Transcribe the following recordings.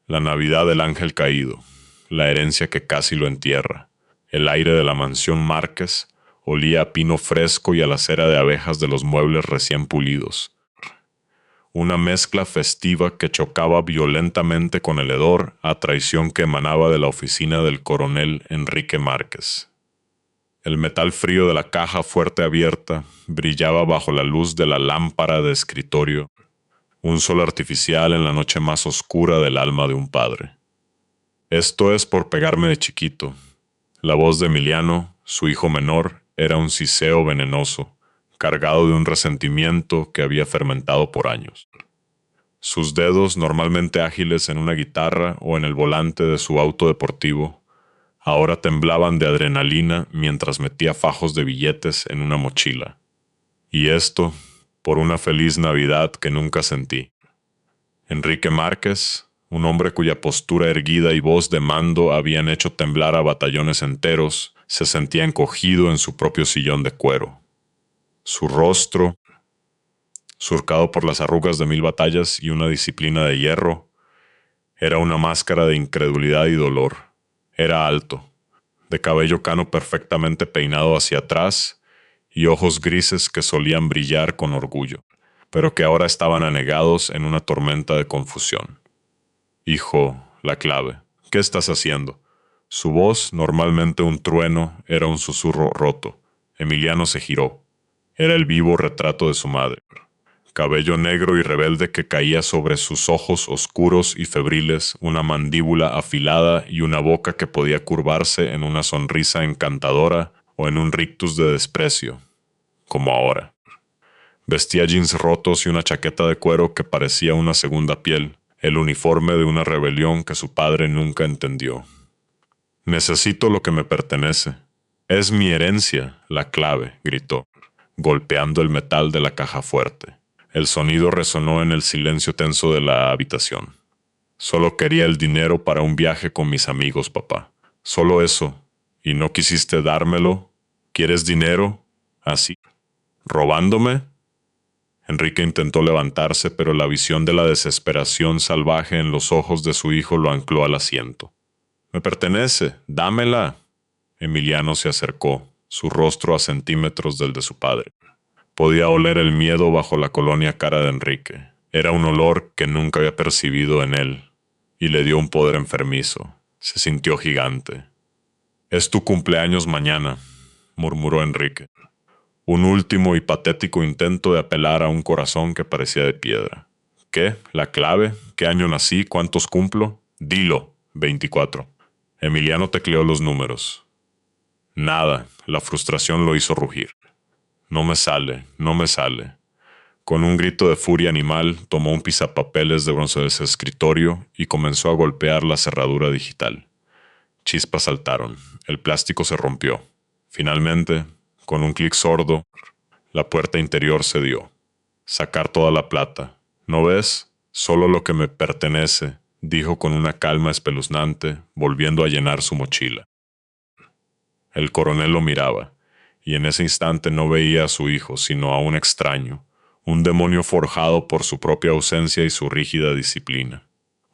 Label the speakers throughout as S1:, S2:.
S1: La Navidad del ángel caído, la herencia que casi lo entierra. El aire de la mansión Márquez olía a pino fresco y a la cera de abejas de los muebles recién pulidos. Una mezcla festiva que chocaba violentamente con el hedor a traición que emanaba de la oficina del coronel Enrique Márquez. El metal frío de la caja fuerte abierta brillaba bajo la luz de la lámpara de escritorio, un sol artificial en la noche más oscura del alma de un padre. Esto es por pegarme de chiquito. La voz de Emiliano, su hijo menor, era un siseo venenoso, cargado de un resentimiento que había fermentado por años. Sus dedos, normalmente ágiles en una guitarra o en el volante de su auto deportivo, ahora temblaban de adrenalina mientras metía fajos de billetes en una mochila. Y esto, por una feliz Navidad que nunca sentí. Enrique Márquez, un hombre cuya postura erguida y voz de mando habían hecho temblar a batallones enteros, se sentía encogido en su propio sillón de cuero. Su rostro, surcado por las arrugas de 1000 batallas y una disciplina de hierro, era una máscara de incredulidad y dolor. Era alto, de cabello cano perfectamente peinado hacia atrás y ojos grises que solían brillar con orgullo, pero que ahora estaban anegados en una tormenta de confusión. Hijo, la clave. ¿Qué estás haciendo? Su voz, normalmente un trueno, era un susurro roto. Emiliano se giró. Era el vivo retrato de su madre. Cabello negro y rebelde que caía sobre sus ojos oscuros y febriles, una mandíbula afilada y una boca que podía curvarse en una sonrisa encantadora o en un rictus de desprecio, como ahora. Vestía jeans rotos y una chaqueta de cuero que parecía una segunda piel, el uniforme de una rebelión que su padre nunca entendió. Necesito lo que me pertenece. Es mi herencia, la clave, gritó, golpeando el metal de la caja fuerte. El sonido resonó en el silencio tenso de la habitación. Solo quería el dinero para un viaje con mis amigos, papá. Solo eso. ¿Y no quisiste dármelo? ¿Quieres dinero? ¿Así? ¿Robándome? Enrique intentó levantarse, pero la visión de la desesperación salvaje en los ojos de su hijo lo ancló al asiento. «Me pertenece, dámela». Emiliano se acercó, su rostro a centímetros del de su padre. Podía oler el miedo bajo la colonia cara de Enrique. Era un olor que nunca había percibido en él, y le dio un poder enfermizo. Se sintió gigante. «Es tu cumpleaños mañana», murmuró Enrique. Un último y patético intento de apelar a un corazón que parecía de piedra. ¿Qué? ¿La clave? ¿Qué año nací? ¿Cuántos cumplo? Dilo. 24. Emiliano tecleó los números. Nada. La frustración lo hizo rugir. No me sale, no me sale. Con un grito de furia animal, tomó un pisapapeles de bronce de su escritorio y comenzó a golpear la cerradura digital. Chispas saltaron. El plástico se rompió. Finalmente, con un clic sordo, la puerta interior cedió. Sacar toda la plata. ¿No ves? Solo lo que me pertenece, dijo con una calma espeluznante, volviendo a llenar su mochila. El coronel lo miraba, y en ese instante no veía a su hijo, sino a un extraño, un demonio forjado por su propia ausencia y su rígida disciplina.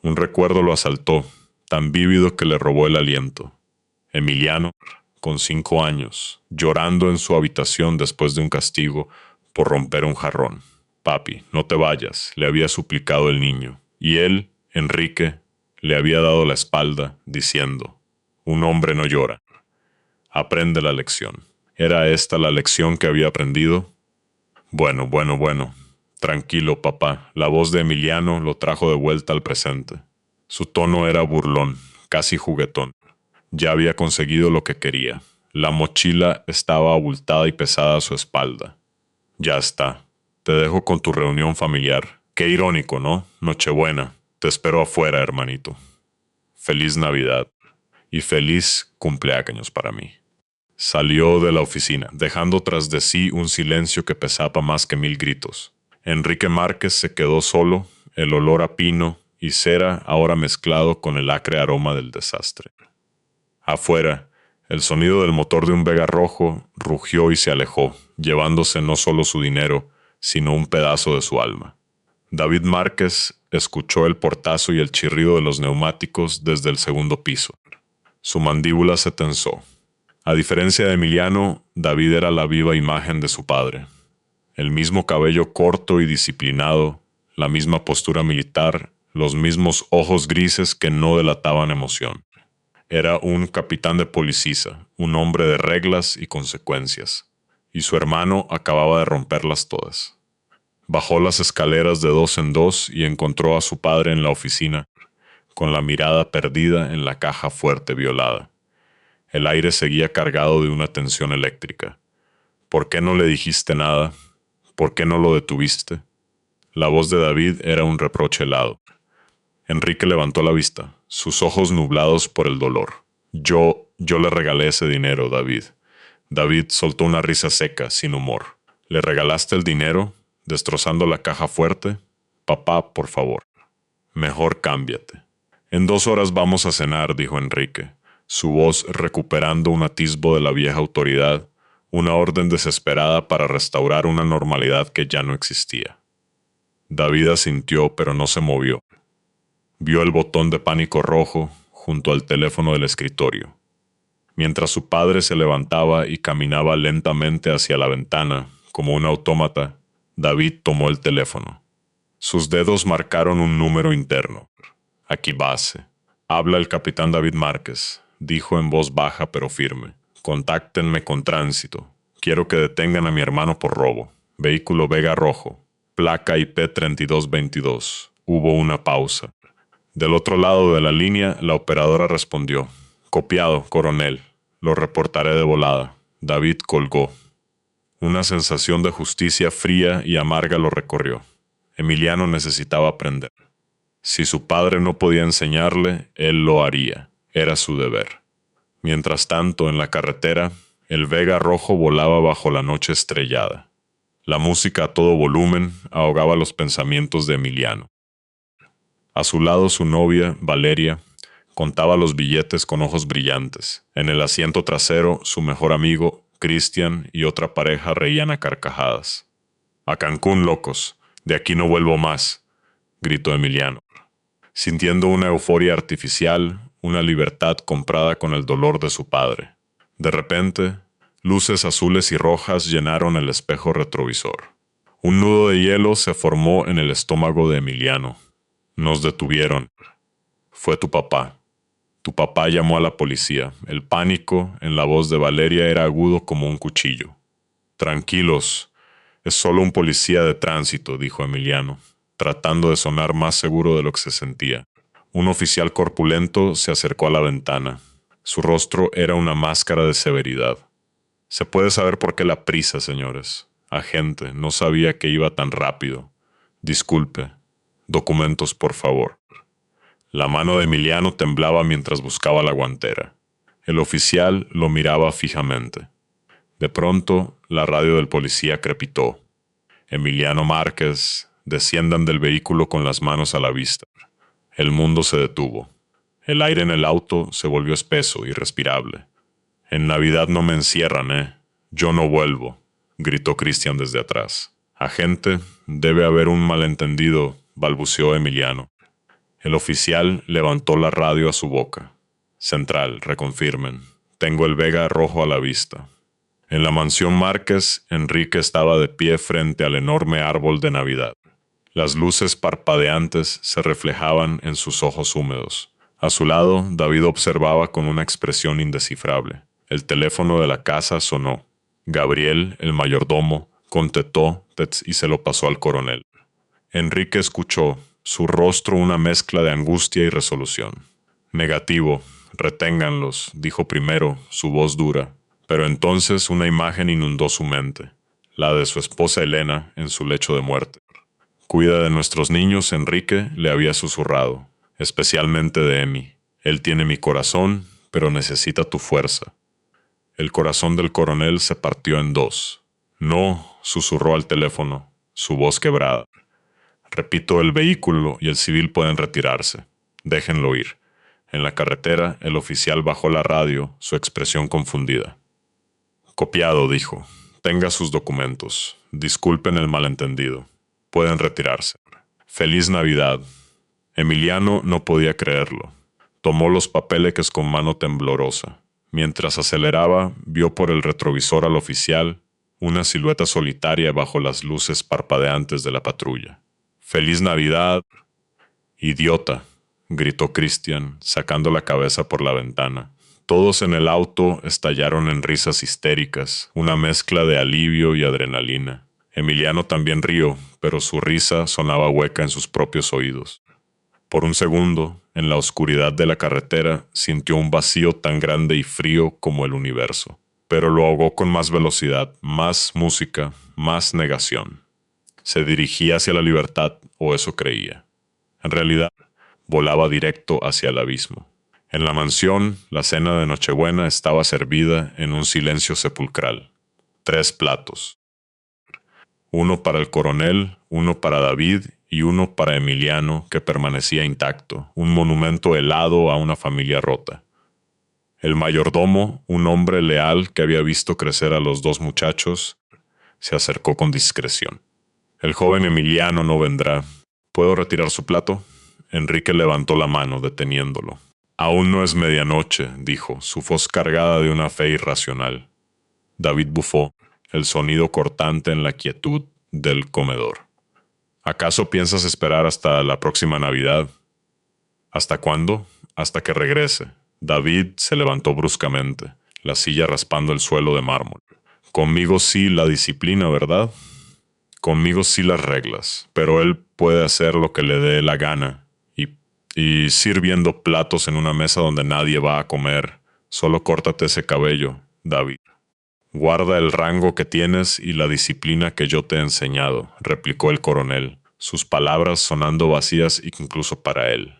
S1: Un recuerdo lo asaltó, tan vívido que le robó el aliento. Emiliano, con 5 años, llorando en su habitación después de un castigo por romper un jarrón. «Papi, no te vayas», le había suplicado el niño, y él, Enrique, le había dado la espalda, diciendo: «Un hombre no llora. Aprende la lección». ¿Era esta la lección que había aprendido? Bueno. Tranquilo, papá. La voz de Emiliano lo trajo de vuelta al presente. Su tono era burlón, casi juguetón. Ya había conseguido lo que quería. La mochila estaba abultada y pesada a su espalda. Ya está. Te dejo con tu reunión familiar. Qué irónico, ¿no? Nochebuena. Te espero afuera, hermanito. Feliz Navidad. Y feliz cumpleaños para mí. Salió de la oficina, dejando tras de sí un silencio que pesaba más que 1000 gritos. Enrique Márquez se quedó solo, el olor a pino y cera ahora mezclado con el acre aroma del desastre. Afuera, el sonido del motor de un Vega rojo rugió y se alejó, llevándose no solo su dinero, sino un pedazo de su alma. David Márquez escuchó el portazo y el chirrido de los neumáticos desde el segundo piso. Su mandíbula se tensó. A diferencia de Emiliano, David era la viva imagen de su padre. El mismo cabello corto y disciplinado, la misma postura militar, los mismos ojos grises que no delataban emoción. Era un capitán de policía, un hombre de reglas y consecuencias, y su hermano acababa de romperlas todas. Bajó las escaleras de dos en dos y encontró a su padre en la oficina, con la mirada perdida en la caja fuerte violada. El aire seguía cargado de una tensión eléctrica. ¿Por qué no le dijiste nada? ¿Por qué no lo detuviste? La voz de David era un reproche helado. Enrique levantó la vista, sus ojos nublados por el dolor. Yo le regalé ese dinero, David. David soltó una risa seca, sin humor. ¿Le regalaste el dinero, destrozando la caja fuerte? Papá, por favor. Mejor cámbiate. En 2 horas vamos a cenar, dijo Enrique, su voz recuperando un atisbo de la vieja autoridad, una orden desesperada para restaurar una normalidad que ya no existía. David asintió, pero no se movió. Vio el botón de pánico rojo junto al teléfono del escritorio. Mientras su padre se levantaba y caminaba lentamente hacia la ventana, como un autómata, David tomó el teléfono. Sus dedos marcaron un número interno. Aquí base. Habla el capitán David Márquez, dijo en voz baja pero firme. Contáctenme con tránsito. Quiero que detengan a mi hermano por robo. Vehículo Vega Rojo. Placa IP 3222. Hubo una pausa. Del otro lado de la línea, la operadora respondió. Copiado, coronel. Lo reportaré de volada. David colgó. Una sensación de justicia fría y amarga lo recorrió. Emiliano necesitaba aprender. Si su padre no podía enseñarle, él lo haría. Era su deber. Mientras tanto, en la carretera, el Vega Rojo volaba bajo la noche estrellada. La música a todo volumen ahogaba los pensamientos de Emiliano. A su lado su novia, Valeria, contaba los billetes con ojos brillantes. En el asiento trasero, su mejor amigo, Cristian, y otra pareja reían a carcajadas. «A Cancún, locos. De aquí no vuelvo más», gritó Emiliano, sintiendo una euforia artificial, una libertad comprada con el dolor de su padre. De repente, luces azules y rojas llenaron el espejo retrovisor. Un nudo de hielo se formó en el estómago de Emiliano. Nos detuvieron. Fue tu papá. Tu papá llamó a la policía. El pánico en la voz de Valeria era agudo como un cuchillo. Tranquilos, es solo un policía de tránsito, dijo Emiliano, tratando de sonar más seguro de lo que se sentía. Un oficial corpulento se acercó a la ventana. Su rostro era una máscara de severidad. Se puede saber por qué la prisa, señores. Agente, no sabía que iba tan rápido. Disculpe. Documentos, por favor. La mano de Emiliano temblaba mientras buscaba la guantera. El oficial lo miraba fijamente. De pronto, la radio del policía crepitó. Emiliano Márquez, desciendan del vehículo con las manos a la vista. El mundo se detuvo. El aire en el auto se volvió espeso, irrespirable. En Navidad no me encierran, ¿eh? Yo no vuelvo, gritó Cristian desde atrás. Agente, debe haber un malentendido, balbuceó Emiliano. El oficial levantó la radio a su boca. Central, reconfirmen. Tengo el Vega Rojo a la vista. En la mansión Márquez, Enrique estaba de pie frente al enorme árbol de Navidad. Las luces parpadeantes se reflejaban en sus ojos húmedos. A su lado, David observaba con una expresión indescifrable. El teléfono de la casa sonó. Gabriel, el mayordomo, contestó y se lo pasó al coronel. Enrique escuchó, su rostro una mezcla de angustia y resolución. Negativo, reténganlos, dijo primero, su voz dura. Pero entonces una imagen inundó su mente, la de su esposa Elena en su lecho de muerte. Cuida de nuestros niños, Enrique, le había susurrado, especialmente de Emi. Él tiene mi corazón, pero necesita tu fuerza. El corazón del coronel se partió en dos. No, susurró al teléfono, su voz quebrada. Repito, el vehículo y el civil pueden retirarse. Déjenlo ir. En la carretera, el oficial bajó la radio, su expresión confundida. Copiado, dijo. Tenga sus documentos. Disculpen el malentendido. Pueden retirarse. Feliz Navidad. Emiliano no podía creerlo. Tomó los papeles con mano temblorosa. Mientras aceleraba, vio por el retrovisor al oficial, una silueta solitaria bajo las luces parpadeantes de la patrulla. ¡Feliz Navidad! ¡Idiota!, gritó Christian, sacando la cabeza por la ventana. Todos en el auto estallaron en risas histéricas, una mezcla de alivio y adrenalina. Emiliano también rió, pero su risa sonaba hueca en sus propios oídos. Por un segundo, en la oscuridad de la carretera, sintió un vacío tan grande y frío como el universo. Pero lo ahogó con más velocidad, más música, más negación. Se dirigía hacia la libertad, o eso creía. En realidad, volaba directo hacia el abismo. En la mansión, la cena de Nochebuena estaba servida en un silencio sepulcral. 3 platos. Uno para el coronel, uno para David y uno para Emiliano, que permanecía intacto, un monumento helado a una familia rota. El mayordomo, un hombre leal que había visto crecer a los 2 muchachos, se acercó con discreción. El joven Emiliano no vendrá. ¿Puedo retirar su plato? Enrique levantó la mano, deteniéndolo. Aún no es medianoche, dijo, su voz cargada de una fe irracional. David bufó, el sonido cortante en la quietud del comedor. ¿Acaso piensas esperar hasta la próxima Navidad? ¿Hasta cuándo? Hasta que regrese. David se levantó bruscamente, la silla raspando el suelo de mármol. Conmigo sí la disciplina, ¿verdad? Conmigo sí las reglas, pero él puede hacer lo que le dé la gana. Y sirviendo platos en una mesa donde nadie va a comer. Solo córtate ese cabello, David. Guarda el rango que tienes y la disciplina que yo te he enseñado, replicó el coronel, sus palabras sonando vacías incluso para él.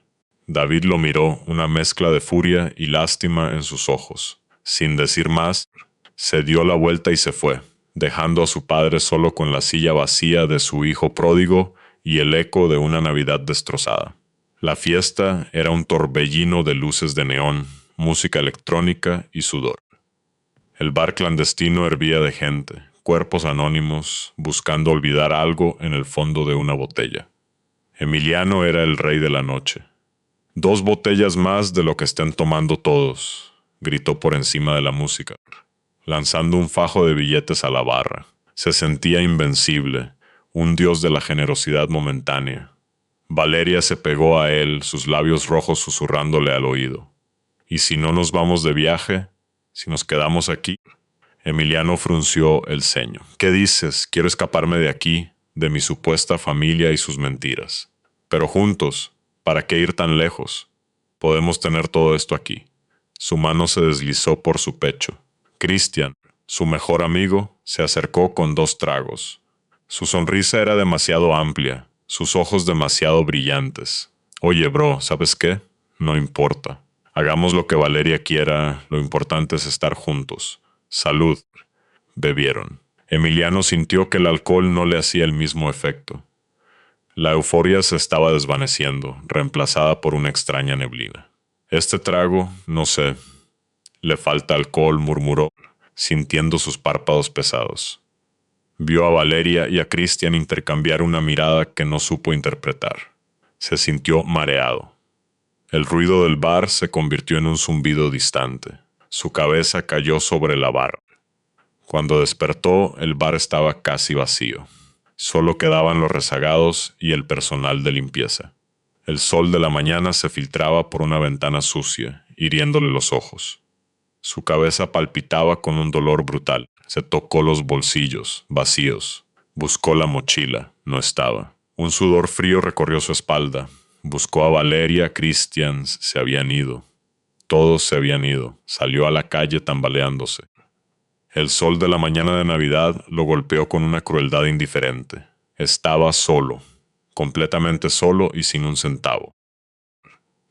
S1: David lo miró, una mezcla de furia y lástima en sus ojos. Sin decir más, se dio la vuelta y se fue, dejando a su padre solo con la silla vacía de su hijo pródigo y el eco de una Navidad destrozada. La fiesta era un torbellino de luces de neón, música electrónica y sudor. El bar clandestino hervía de gente, cuerpos anónimos, buscando olvidar algo en el fondo de una botella. Emiliano era el rey de la noche. 2 botellas más de lo que estén tomando todos, gritó por encima de la música, lanzando un fajo de billetes a la barra. Se sentía invencible, un dios de la generosidad momentánea. Valeria se pegó a él, sus labios rojos susurrándole al oído. ¿Y si no nos vamos de viaje? ¿Si nos quedamos aquí? Emiliano frunció el ceño. ¿Qué dices? Quiero escaparme de aquí, de mi supuesta familia y sus mentiras. Pero juntos, ¿para qué ir tan lejos? Podemos tener todo esto aquí. Su mano se deslizó por su pecho. Christian, su mejor amigo, se acercó con 2 tragos. Su sonrisa era demasiado amplia, sus ojos demasiado brillantes. Oye, bro, ¿sabes qué? No importa. Hagamos lo que Valeria quiera, lo importante es estar juntos. Salud. Bebieron. Emiliano sintió que el alcohol no le hacía el mismo efecto. La euforia se estaba desvaneciendo, reemplazada por una extraña neblina. Este trago, no sé. Le falta alcohol, murmuró, sintiendo sus párpados pesados. Vio a Valeria y a Christian intercambiar una mirada que no supo interpretar. Se sintió mareado. El ruido del bar se convirtió en un zumbido distante. Su cabeza cayó sobre la barra. Cuando despertó, el bar estaba casi vacío. Solo quedaban los rezagados y el personal de limpieza. El sol de la mañana se filtraba por una ventana sucia, hiriéndole los ojos. Su cabeza palpitaba con un dolor brutal. Se tocó los bolsillos, vacíos. Buscó la mochila, no estaba. Un sudor frío recorrió su espalda. Buscó a Valeria, Christian, se habían ido. Todos se habían ido. Salió a la calle tambaleándose. El sol de la mañana de Navidad lo golpeó con una crueldad indiferente. Estaba solo, completamente solo y sin un centavo.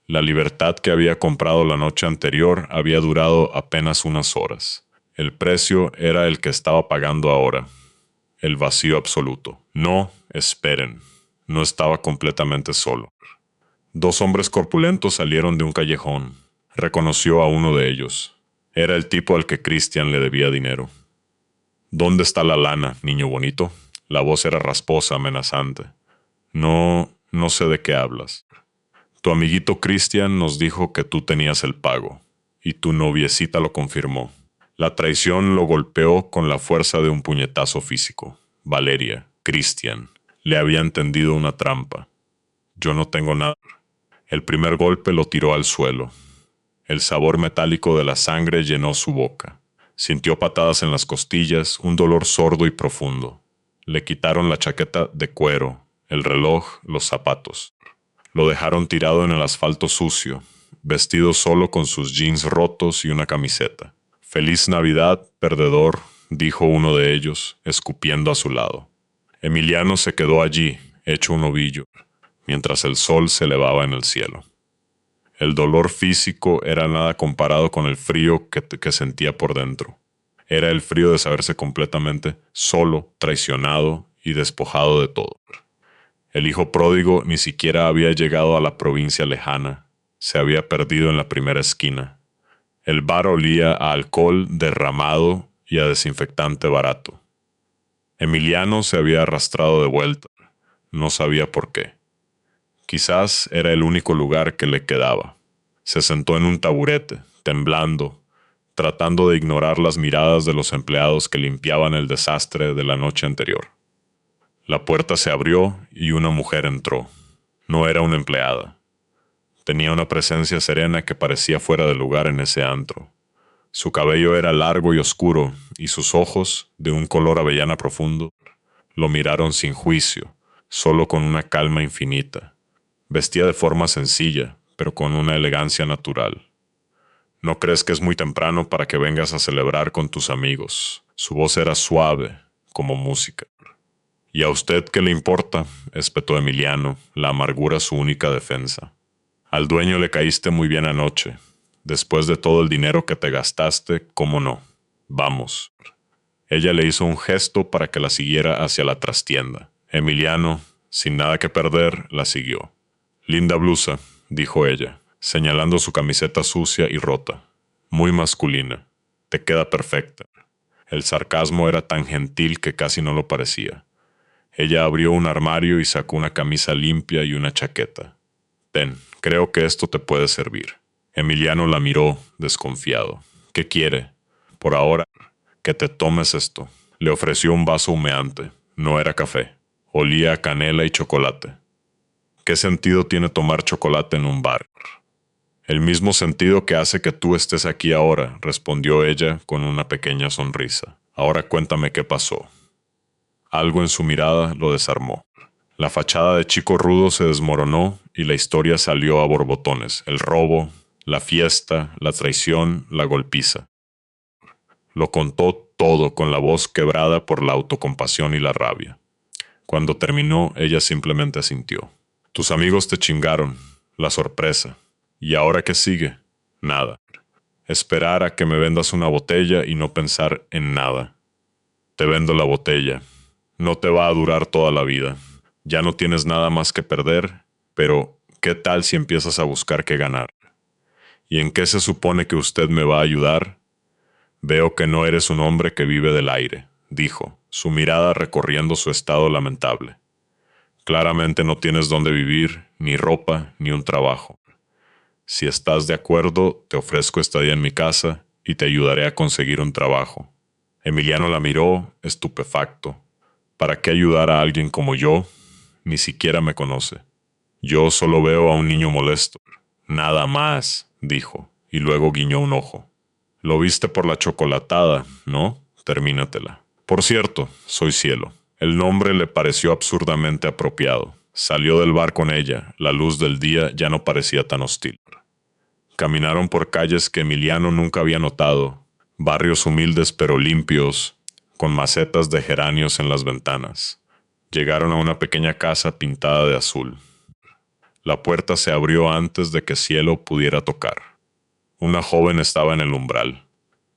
S1: La libertad que había comprado la noche anterior había durado apenas unas horas. El precio era el que estaba pagando ahora. El vacío absoluto. No, esperen. No estaba completamente solo. 2 hombres corpulentos salieron de un callejón. Reconoció a uno de ellos. Era el tipo al que Christian le debía dinero. ¿Dónde está la lana, niño bonito? La voz era rasposa, amenazante. No, No sé de qué hablas. Tu amiguito Christian nos dijo que tú tenías el pago, y tu noviecita lo confirmó. La traición lo golpeó con la fuerza de un puñetazo físico. Valeria, Christian, le había tendido una trampa. Yo no tengo nada. El primer golpe lo tiró al suelo. El sabor metálico de la sangre llenó su boca. Sintió patadas en las costillas, un dolor sordo y profundo. Le quitaron la chaqueta de cuero, el reloj, los zapatos. Lo dejaron tirado en el asfalto sucio, vestido solo con sus jeans rotos y una camiseta. «Feliz Navidad, perdedor», dijo uno de ellos, escupiendo a su lado. Emiliano se quedó allí, hecho un ovillo, mientras el sol se elevaba en el cielo. El dolor físico era nada comparado con el frío que sentía por dentro. Era el frío de saberse completamente solo, traicionado y despojado de todo. El hijo pródigo ni siquiera había llegado a la provincia lejana. Se había perdido en la primera esquina. El bar olía a alcohol derramado y a desinfectante barato. Emiliano se había arrastrado de vuelta. No sabía por qué. Quizás era el único lugar que le quedaba. Se sentó en un taburete, temblando, tratando de ignorar las miradas de los empleados que limpiaban el desastre de la noche anterior. La puerta se abrió y una mujer entró. No era una empleada. Tenía una presencia serena que parecía fuera de lugar en ese antro. Su cabello era largo y oscuro, y sus ojos, de un color avellana profundo, lo miraron sin juicio, solo con una calma infinita. Vestía de forma sencilla, pero con una elegancia natural. «¿No crees que es muy temprano para que vengas a celebrar con tus amigos?» Su voz era suave, como música. «¿Y a usted qué le importa?», espetó Emiliano, la amargura su única defensa. «Al dueño le caíste muy bien anoche. Después de todo el dinero que te gastaste, ¿cómo no? Vamos». Ella le hizo un gesto para que la siguiera hacia la trastienda. Emiliano, sin nada que perder, la siguió. «Linda blusa», dijo ella, señalando su camiseta sucia y rota. «Muy masculina. Te queda perfecta». El sarcasmo era tan gentil que casi no lo parecía. Ella abrió un armario y sacó una camisa limpia y una chaqueta. «Ten, creo que esto te puede servir». Emiliano la miró, desconfiado. «¿Qué quiere?» «Por ahora, que te tomes esto». Le ofreció un vaso humeante. No era café. Olía a canela y chocolate. «¿Qué sentido tiene tomar chocolate en un bar?» «El mismo sentido que hace que tú estés aquí ahora», respondió ella con una pequeña sonrisa. «Ahora cuéntame qué pasó». Algo en su mirada lo desarmó. La fachada de chico rudo se desmoronó y la historia salió a borbotones. El robo, la fiesta, la traición, la golpiza. Lo contó todo con la voz quebrada por la autocompasión y la rabia. Cuando terminó, ella simplemente asintió. «Tus amigos te chingaron. La sorpresa. ¿Y ahora qué sigue?» «Nada. Esperar a que me vendas una botella y no pensar en nada». «Te vendo la botella. No te va a durar toda la vida. Ya no tienes nada más que perder, pero ¿qué tal si empiezas a buscar qué ganar? ¿Y en qué se supone que usted me va a ayudar?» «Veo que no eres un hombre que vive del aire», dijo, su mirada recorriendo su estado lamentable. «Claramente no tienes dónde vivir, ni ropa, ni un trabajo. Si estás de acuerdo, te ofrezco estadía en mi casa y te ayudaré a conseguir un trabajo». Emiliano la miró, estupefacto. «¿Para qué ayudar a alguien como yo? Ni siquiera me conoce. Yo solo veo a un niño molesto». «Nada más», dijo, y luego guiñó un ojo. «Lo viste por la chocolatada, ¿no? Termínatela. Por cierto, soy Cielo». El nombre le pareció absurdamente apropiado. Salió del bar con ella. La luz del día ya no parecía tan hostil. Caminaron por calles que Emiliano nunca había notado. Barrios humildes pero limpios, con macetas de geranios en las ventanas. Llegaron a una pequeña casa pintada de azul. La puerta se abrió antes de que Cielo pudiera tocar. Una joven estaba en el umbral.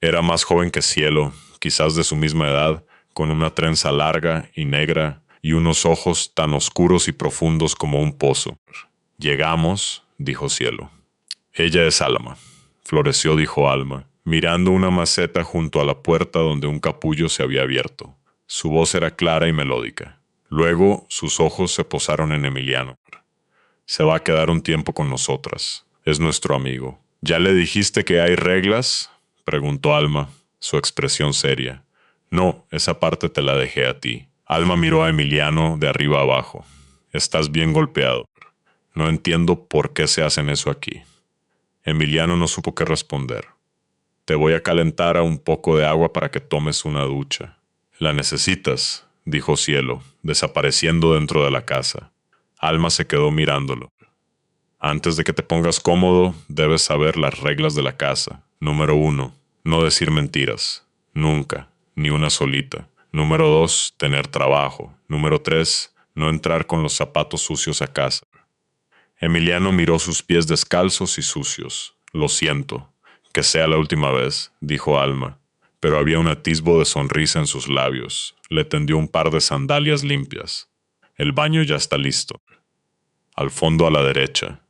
S1: Era más joven que Cielo, quizás de su misma edad, con una trenza larga y negra y unos ojos tan oscuros y profundos como un pozo. «Llegamos», dijo Cielo. «Ella es Alma», floreció, dijo Alma, mirando una maceta junto a la puerta donde un capullo se había abierto. Su voz era clara y melódica. Luego sus ojos se posaron en Emiliano. Se va a quedar un tiempo con nosotras. Es nuestro amigo. ¿Ya le dijiste que hay reglas?, preguntó Alma, su expresión seria. No, esa parte te la dejé a ti. Alma miró a Emiliano de arriba abajo. Estás bien golpeado. No entiendo por qué se hacen eso aquí. Emiliano no supo qué responder. Te voy a calentar a un poco de agua para que tomes una ducha. La necesitas, dijo Cielo, desapareciendo dentro de la casa. Alma se quedó mirándolo. Antes de que te pongas cómodo, debes saber las reglas de la casa. Número 1, no decir mentiras. Nunca, ni una solita. Número 2, tener trabajo. Número 3, no entrar con los zapatos sucios a casa. Emiliano miró sus pies descalzos y sucios. Lo siento. Que sea la última vez, dijo Alma, pero había un atisbo de sonrisa en sus labios. Le tendió un par de sandalias limpias. El baño ya está listo. Al fondo a la derecha.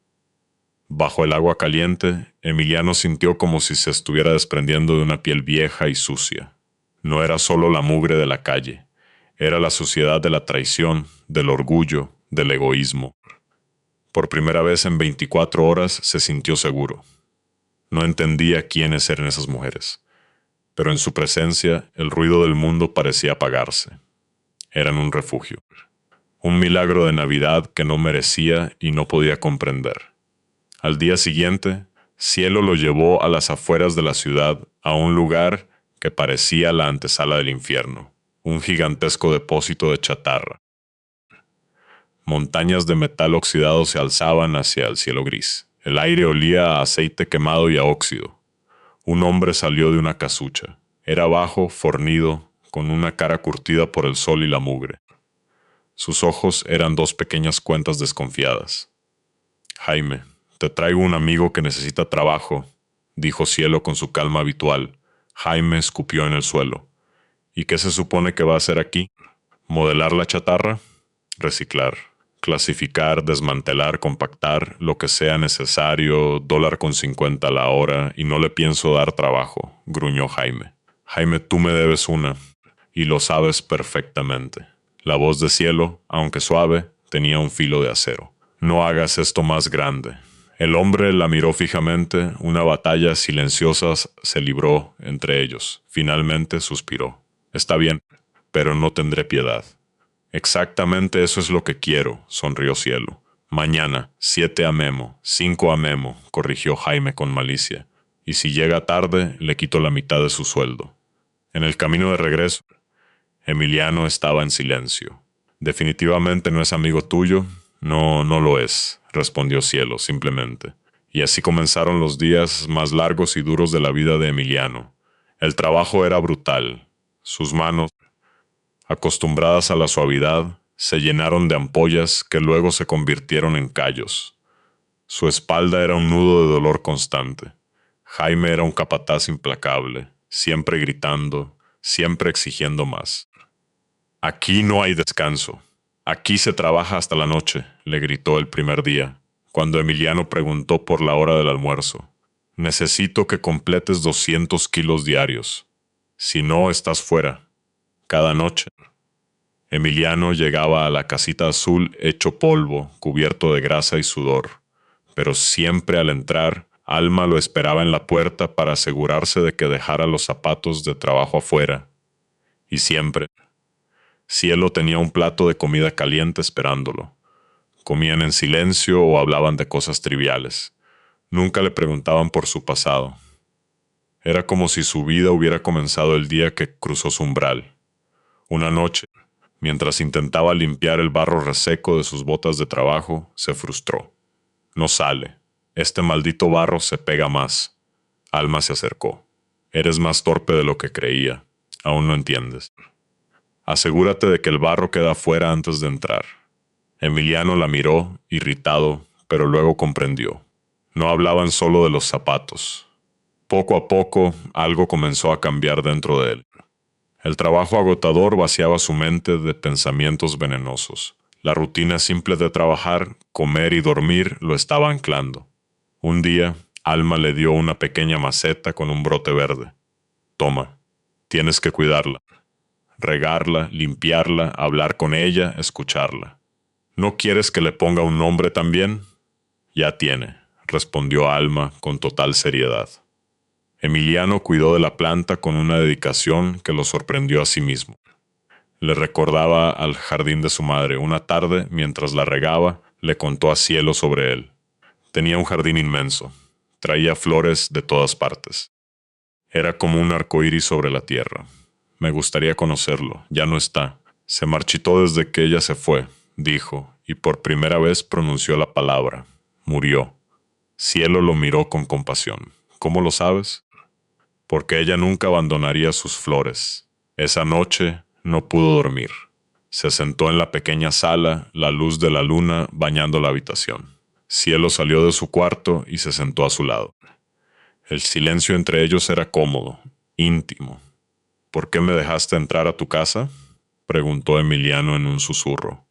S1: Bajo el agua caliente, Emiliano sintió como si se estuviera desprendiendo de una piel vieja y sucia. No era solo la mugre de la calle, era la suciedad de la traición, del orgullo, del egoísmo. Por primera vez en 24 horas se sintió seguro. No entendía quiénes eran esas mujeres, pero en su presencia el ruido del mundo parecía apagarse. Eran un refugio, un milagro de Navidad que no merecía y no podía comprender. Al día siguiente, Cielo lo llevó a las afueras de la ciudad, a un lugar que parecía la antesala del infierno, un gigantesco depósito de chatarra. Montañas de metal oxidado se alzaban hacia el cielo gris. El aire olía a aceite quemado y a óxido. Un hombre salió de una casucha. Era bajo, fornido, con una cara curtida por el sol y la mugre. Sus ojos eran dos pequeñas cuentas desconfiadas. Jaime, te traigo un amigo que necesita trabajo, dijo Cielo con su calma habitual. Jaime escupió en el suelo. ¿Y qué se supone que va a hacer aquí? ¿Modelar la chatarra? Reciclar. Clasificar, desmantelar, compactar, lo que sea necesario, $1.50 la hora, y no le pienso dar trabajo, gruñó Jaime. Jaime, tú me debes una, y lo sabes perfectamente. La voz de Cielo, aunque suave, tenía un filo de acero. No hagas esto más grande. El hombre la miró fijamente, una batalla silenciosa se libró entre ellos. Finalmente suspiró. Está bien, pero no tendré piedad. Exactamente eso es lo que quiero, sonrió Cielo. Mañana, 7 a Memo, 5 a Memo, corrigió Jaime con malicia. Y si llega tarde, le quito la mitad de su sueldo. En el camino de regreso, Emiliano estaba en silencio. Definitivamente no es amigo tuyo. No, no lo es, respondió Cielo simplemente. Y así comenzaron los días más largos y duros de la vida de Emiliano. El trabajo era brutal. Sus manos, acostumbradas a la suavidad, se llenaron de ampollas que luego se convirtieron en callos. Su espalda era un nudo de dolor constante. Jaime era un capataz implacable, siempre gritando, siempre exigiendo más. Aquí no hay descanso. Aquí se trabaja hasta la noche, le gritó el primer día, cuando Emiliano preguntó por la hora del almuerzo. Necesito que completes 200 kilos diarios. Si no, estás fuera. Cada noche. Emiliano llegaba a la casita azul hecho polvo, cubierto de grasa y sudor. Pero siempre al entrar, Alma lo esperaba en la puerta para asegurarse de que dejara los zapatos de trabajo afuera. Y siempre, Cielo tenía un plato de comida caliente esperándolo. Comían en silencio o hablaban de cosas triviales. Nunca le preguntaban por su pasado. Era como si su vida hubiera comenzado el día que cruzó su umbral. Una noche, mientras intentaba limpiar el barro reseco de sus botas de trabajo, se frustró. No sale. Este maldito barro se pega más. Alma se acercó. Eres más torpe de lo que creía. Aún no entiendes. Asegúrate de que el barro queda fuera antes de entrar. Emiliano la miró, irritado, pero luego comprendió. No hablaban solo de los zapatos. Poco a poco, algo comenzó a cambiar dentro de él. El trabajo agotador vaciaba su mente de pensamientos venenosos. La rutina simple de trabajar, comer y dormir lo estaba anclando. Un día, Alma le dio una pequeña maceta con un brote verde. Toma, tienes que cuidarla. Regarla, limpiarla, hablar con ella, escucharla. ¿No quieres que le ponga un nombre también? Ya tiene, respondió Alma con total seriedad. Emiliano cuidó de la planta con una dedicación que lo sorprendió a sí mismo. Le recordaba al jardín de su madre. Una tarde, mientras la regaba, le contó a Cielo sobre él. Tenía un jardín inmenso. Traía flores de todas partes. Era como un arcoíris sobre la tierra. Me gustaría conocerlo. Ya no está. Se marchitó desde que ella se fue, dijo, y por primera vez pronunció la palabra. Murió. Cielo lo miró con compasión. ¿Cómo lo sabes? Porque ella nunca abandonaría sus flores. Esa noche no pudo dormir. Se sentó en la pequeña sala, la luz de la luna bañando la habitación. Cielo salió de su cuarto y se sentó a su lado. El silencio entre ellos era cómodo, íntimo. ¿Por qué me dejaste entrar a tu casa?, preguntó Emiliano en un susurro.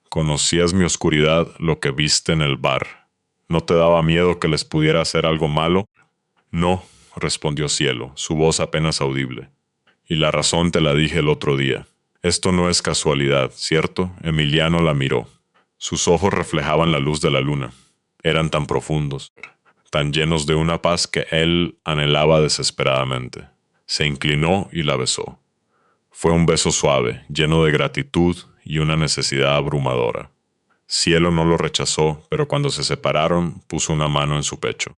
S1: Conocías mi oscuridad, lo que viste en el bar. ¿No te daba miedo que les pudiera hacer algo malo? No, respondió Cielo, su voz apenas audible. Y la razón te la dije el otro día. Esto no es casualidad, ¿cierto? Emiliano la miró. Sus ojos reflejaban la luz de la luna. Eran tan profundos, tan llenos de una paz que él anhelaba desesperadamente. Se inclinó y la besó. Fue un beso suave, lleno de gratitud y una necesidad abrumadora. Cielo no lo rechazó, pero cuando se separaron, puso una mano en su pecho.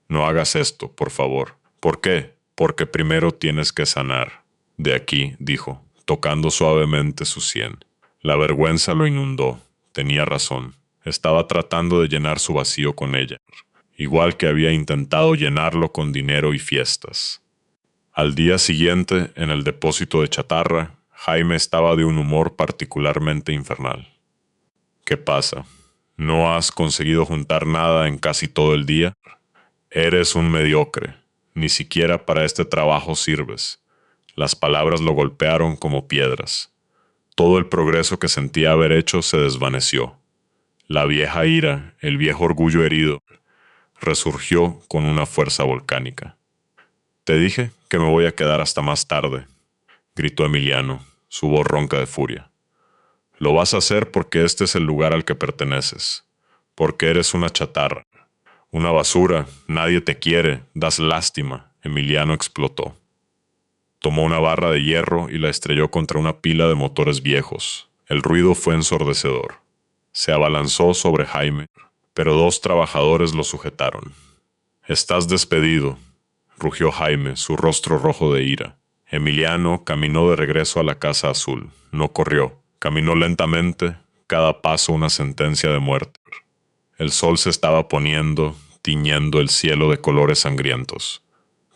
S1: No hagas esto, por favor. ¿Por qué? Porque primero tienes que sanar. De aquí, dijo, tocando suavemente su sien. La vergüenza lo inundó. Tenía razón. Estaba tratando de llenar su vacío con ella, igual que había intentado llenarlo con dinero y fiestas. Al día siguiente, en el depósito de chatarra, Jaime estaba de un humor particularmente infernal. ¿Qué pasa? ¿No has conseguido juntar nada en casi todo el día? Eres un mediocre. Ni siquiera para este trabajo sirves. Las palabras lo golpearon como piedras. Todo el progreso que sentía haber hecho se desvaneció. La vieja ira, el viejo orgullo herido, resurgió con una fuerza volcánica. Te dije que me voy a quedar hasta más tarde, gritó Emiliano, su voz ronca de furia. Lo vas a hacer porque este es el lugar al que perteneces, porque eres una chatarra, una basura, nadie te quiere, das lástima. Emiliano explotó. Tomó una barra de hierro y la estrelló contra una pila de motores viejos. El ruido fue ensordecedor. Se abalanzó sobre Jaime, pero dos trabajadores lo sujetaron. Estás despedido, rugió Jaime, su rostro rojo de ira. Emiliano caminó de regreso a la casa azul. No corrió. Caminó lentamente, cada paso una sentencia de muerte. El sol se estaba poniendo, tiñendo el cielo de colores sangrientos.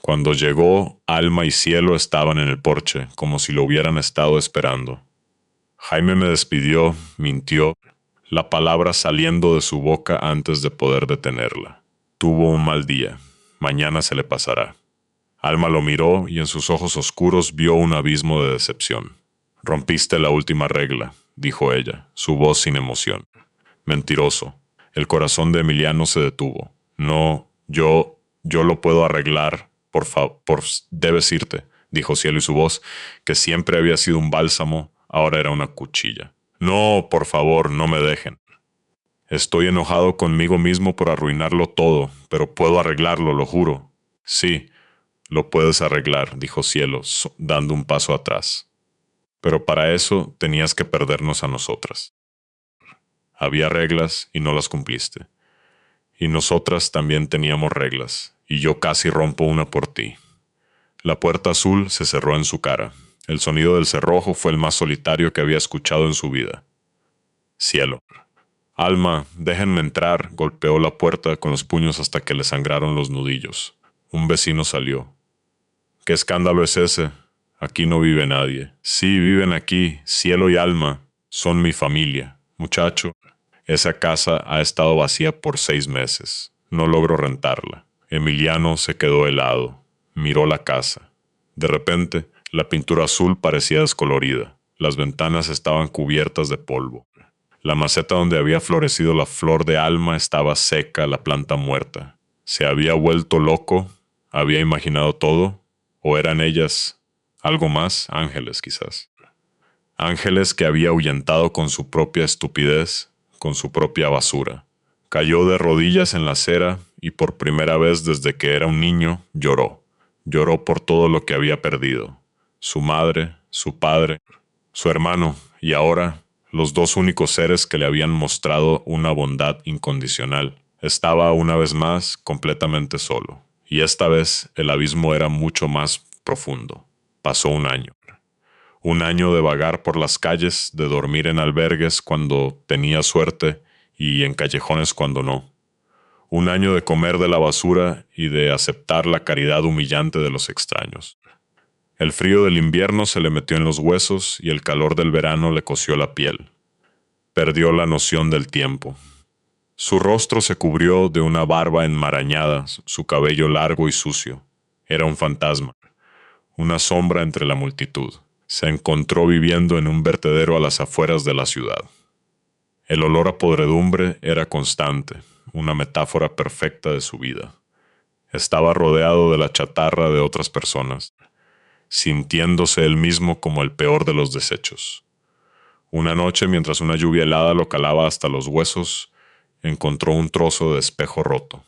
S1: Cuando llegó, Alma y Cielo estaban en el porche, como si lo hubieran estado esperando. Jaime me despidió, mintió, la palabra saliendo de su boca antes de poder detenerla. Tuvo un mal día. Mañana se le pasará. Alma lo miró y en sus ojos oscuros vio un abismo de decepción. Rompiste la última regla, dijo ella, su voz sin emoción. Mentiroso. El corazón de Emiliano se detuvo. No, yo lo puedo arreglar. Debes irte, dijo Cielo y su voz, que siempre había sido un bálsamo, ahora era una cuchilla. No, por favor, no me dejen. Estoy enojado conmigo mismo por arruinarlo todo, pero puedo arreglarlo, lo juro. Sí, lo puedes arreglar, dijo Cielo, dando un paso atrás. Pero para eso tenías que perdernos a nosotras. Había reglas y no las cumpliste. Y nosotras también teníamos reglas, y yo casi rompo una por ti. La puerta azul se cerró en su cara. El sonido del cerrojo fue el más solitario que había escuchado en su vida. Cielo. Alma, déjenme entrar, golpeó la puerta con los puños hasta que le sangraron los nudillos. Un vecino salió. ¿Qué escándalo es ese? Aquí no vive nadie. Sí, viven aquí, Cielo y Alma. Son mi familia. Muchacho, esa casa ha estado vacía por 6 meses. No logro rentarla. Emiliano se quedó helado. Miró la casa. De repente, la pintura azul parecía descolorida. Las ventanas estaban cubiertas de polvo. La maceta donde había florecido la flor de Alma estaba seca, la planta muerta. ¿Se había vuelto loco? ¿Había imaginado todo? ¿O eran ellas algo más? Ángeles, quizás. Ángeles que había ahuyentado con su propia estupidez, con su propia basura. Cayó de rodillas en la acera y por primera vez desde que era un niño lloró. Lloró por todo lo que había perdido. Su madre, su padre, su hermano y ahora los dos únicos seres que le habían mostrado una bondad incondicional. Estaba una vez más completamente solo. Y esta vez el abismo era mucho más profundo. Pasó un año. Un año de vagar por las calles, de dormir en albergues cuando tenía suerte y en callejones cuando no. Un año de comer de la basura y de aceptar la caridad humillante de los extraños. El frío del invierno se le metió en los huesos y el calor del verano le coció la piel. Perdió la noción del tiempo. Su rostro se cubrió de una barba enmarañada, su cabello largo y sucio. Era un fantasma, una sombra entre la multitud. Se encontró viviendo en un vertedero a las afueras de la ciudad. El olor a podredumbre era constante, una metáfora perfecta de su vida. Estaba rodeado de la chatarra de otras personas, sintiéndose él mismo como el peor de los desechos. Una noche, mientras una lluvia helada lo calaba hasta los huesos, encontró un trozo de espejo roto.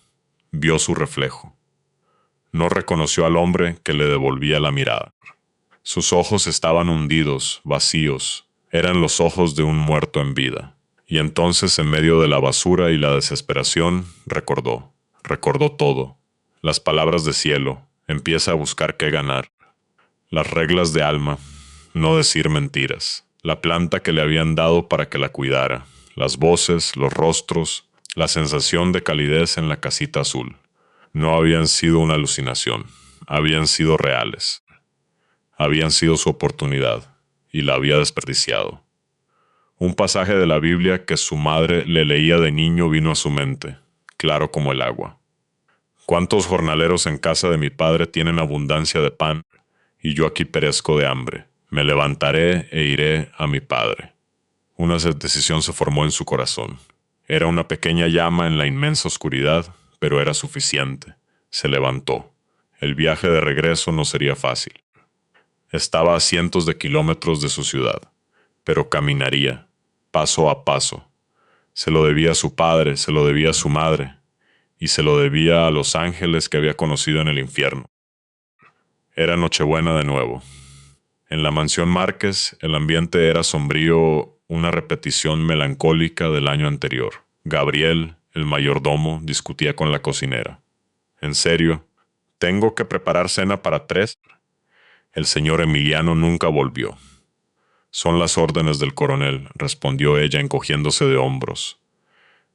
S1: Vio su reflejo. No reconoció al hombre que le devolvía la mirada. Sus ojos estaban hundidos, vacíos. Eran los ojos de un muerto en vida. Y entonces, en medio de la basura y la desesperación, recordó todo. Las palabras de cielo, empieza a buscar qué ganar. Las reglas de alma, no decir mentiras. La planta que le habían dado para que la cuidara. Las voces, los rostros, la sensación de calidez en la casita azul. No habían sido una alucinación, habían sido reales. Habían sido su oportunidad, y la había desperdiciado. Un pasaje de la Biblia que su madre le leía de niño vino a su mente, claro como el agua. ¿Cuántos jornaleros en casa de mi padre tienen abundancia de pan, y yo aquí perezco de hambre? Me levantaré e iré a mi padre. Una decisión se formó en su corazón. Era una pequeña llama en la inmensa oscuridad, pero era suficiente. Se levantó. El viaje de regreso no sería fácil. Estaba a cientos de kilómetros de su ciudad, pero caminaría, paso a paso. Se lo debía a su padre, se lo debía a su madre, y se lo debía a los ángeles que había conocido en el infierno. Era Nochebuena de nuevo. En la mansión Márquez, el ambiente era sombrío, una repetición melancólica del año anterior. Gabriel, el mayordomo, discutía con la cocinera. ¿En serio? ¿Tengo que preparar cena para 3? El señor Emiliano nunca volvió. Son las órdenes del coronel, respondió ella encogiéndose de hombros.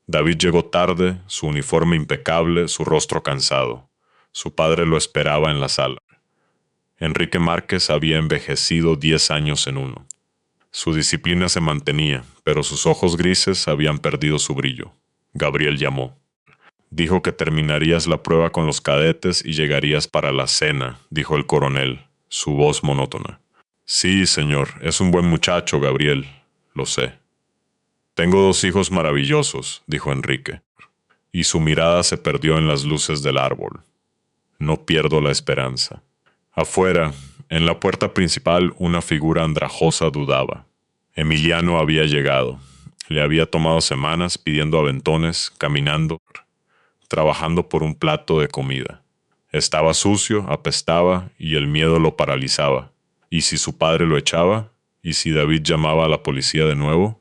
S1: David llegó tarde, su uniforme impecable, su rostro cansado. Su padre lo esperaba en la sala. Enrique Márquez había envejecido 10 años en uno. Su disciplina se mantenía, pero sus ojos grises habían perdido su brillo. Gabriel llamó. Dijo que terminarías la prueba con los cadetes y llegarías para la cena, dijo el coronel, su voz monótona. Sí, señor, es un buen muchacho, Gabriel, lo sé. Tengo 2 hijos maravillosos, dijo Enrique, y su mirada se perdió en las luces del árbol. No pierdo la esperanza. Afuera, en la puerta principal, una figura andrajosa dudaba. Emiliano había llegado. Le había tomado semanas pidiendo aventones, caminando, trabajando por un plato de comida. Estaba sucio, apestaba y el miedo lo paralizaba. ¿Y si su padre lo echaba? ¿Y si David llamaba a la policía de nuevo?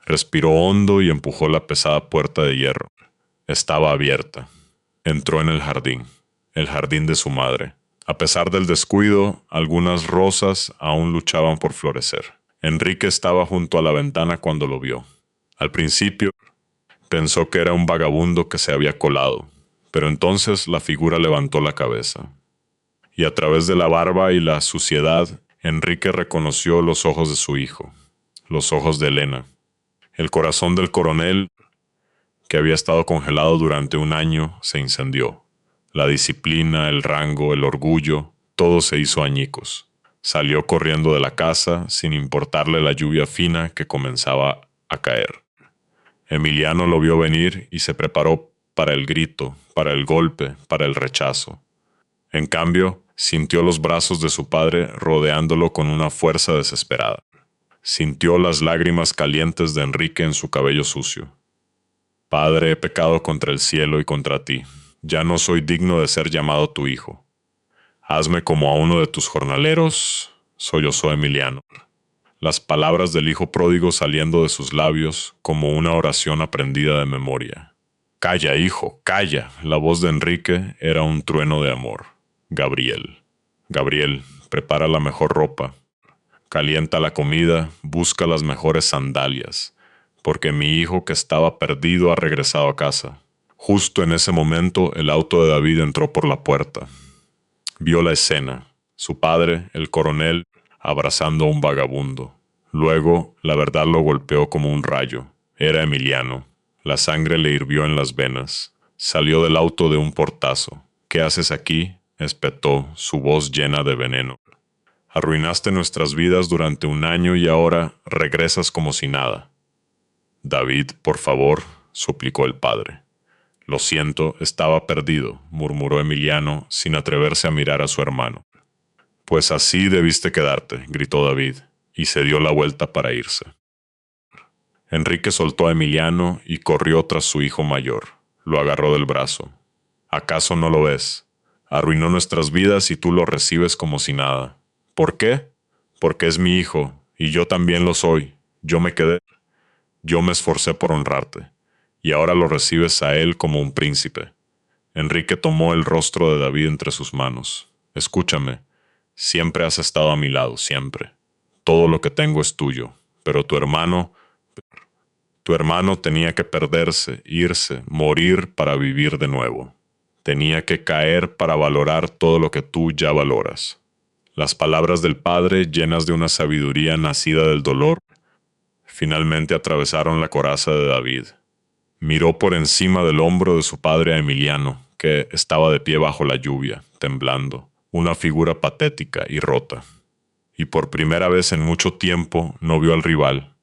S1: Respiró hondo y empujó la pesada puerta de hierro. Estaba abierta. Entró en el jardín de su madre. A pesar del descuido, algunas rosas aún luchaban por florecer. Enrique estaba junto a la ventana cuando lo vio. Al principio, pensó que era un vagabundo que se había colado, pero entonces la figura levantó la cabeza. Y a través de la barba y la suciedad, Enrique reconoció los ojos de su hijo, los ojos de Elena. El corazón del coronel, que había estado congelado durante un año, se incendió. La disciplina, el rango, el orgullo, todo se hizo añicos. Salió corriendo de la casa sin importarle la lluvia fina que comenzaba a caer. Emiliano lo vio venir y se preparó para el grito, para el golpe, para el rechazo. En cambio, sintió los brazos de su padre rodeándolo con una fuerza desesperada. Sintió las lágrimas calientes de Enrique en su cabello sucio. Padre, he pecado contra el cielo y contra ti. Ya no soy digno de ser llamado tu hijo. Hazme como a uno de tus jornaleros, sollozó Emiliano. Las palabras del hijo pródigo saliendo de sus labios como una oración aprendida de memoria. Calla, hijo, calla. La voz de Enrique era un trueno de amor. Gabriel. Gabriel, prepara la mejor ropa. Calienta la comida, busca las mejores sandalias, porque mi hijo que estaba perdido ha regresado a casa. Justo en ese momento el auto de David entró por la puerta. Vio la escena, su padre, el coronel, abrazando a un vagabundo. Luego, la verdad lo golpeó como un rayo. Era Emiliano. La sangre le hirvió en las venas. Salió del auto de un portazo. ¿Qué haces aquí?, espetó, su voz llena de veneno. Arruinaste nuestras vidas durante un año y ahora regresas como si nada. David, por favor, suplicó el padre. Lo siento, estaba perdido, murmuró Emiliano, sin atreverse a mirar a su hermano. Pues así debiste quedarte, gritó David, y se dio la vuelta para irse. Enrique soltó a Emiliano y corrió tras su hijo mayor. Lo agarró del brazo. ¿Acaso no lo ves? Arruinó nuestras vidas y tú lo recibes como si nada. ¿Por qué? Porque es mi hijo, y yo también lo soy. Yo me esforcé por honrarte, y ahora lo recibes a él como un príncipe. Enrique tomó el rostro de David entre sus manos. Escúchame, siempre has estado a mi lado, siempre. Todo lo que tengo es tuyo, pero tu hermano tenía que perderse, irse, morir para vivir de nuevo. Tenía que caer para valorar todo lo que tú ya valoras. Las palabras del padre, llenas de una sabiduría nacida del dolor, finalmente atravesaron la coraza de David. Miró por encima del hombro de su padre a Emiliano, que estaba de pie bajo la lluvia, temblando, una figura patética y rota. Y por primera vez en mucho tiempo no vio al rival,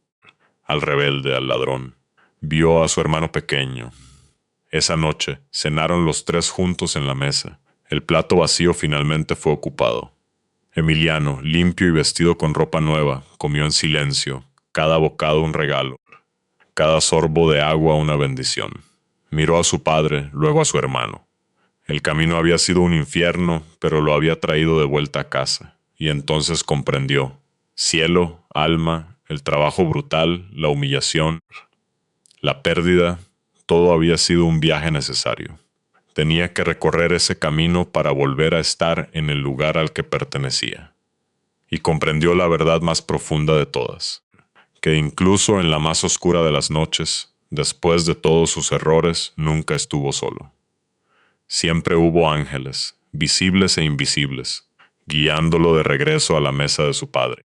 S1: al rebelde, al ladrón. Vio a su hermano pequeño. Esa noche cenaron los tres juntos en la mesa. El plato vacío finalmente fue ocupado. Emiliano, limpio y vestido con ropa nueva, comió en silencio, cada bocado un regalo, cada sorbo de agua una bendición. Miró a su padre, luego a su hermano. El camino había sido un infierno, pero lo había traído de vuelta a casa, y entonces comprendió. Cielo, alma, el trabajo brutal, la humillación, la pérdida, todo había sido un viaje necesario. Tenía que recorrer ese camino para volver a estar en el lugar al que pertenecía. Y comprendió la verdad más profunda de todas, que incluso en la más oscura de las noches, después de todos sus errores, nunca estuvo solo. Siempre hubo ángeles, visibles e invisibles, guiándolo de regreso a la mesa de su padre.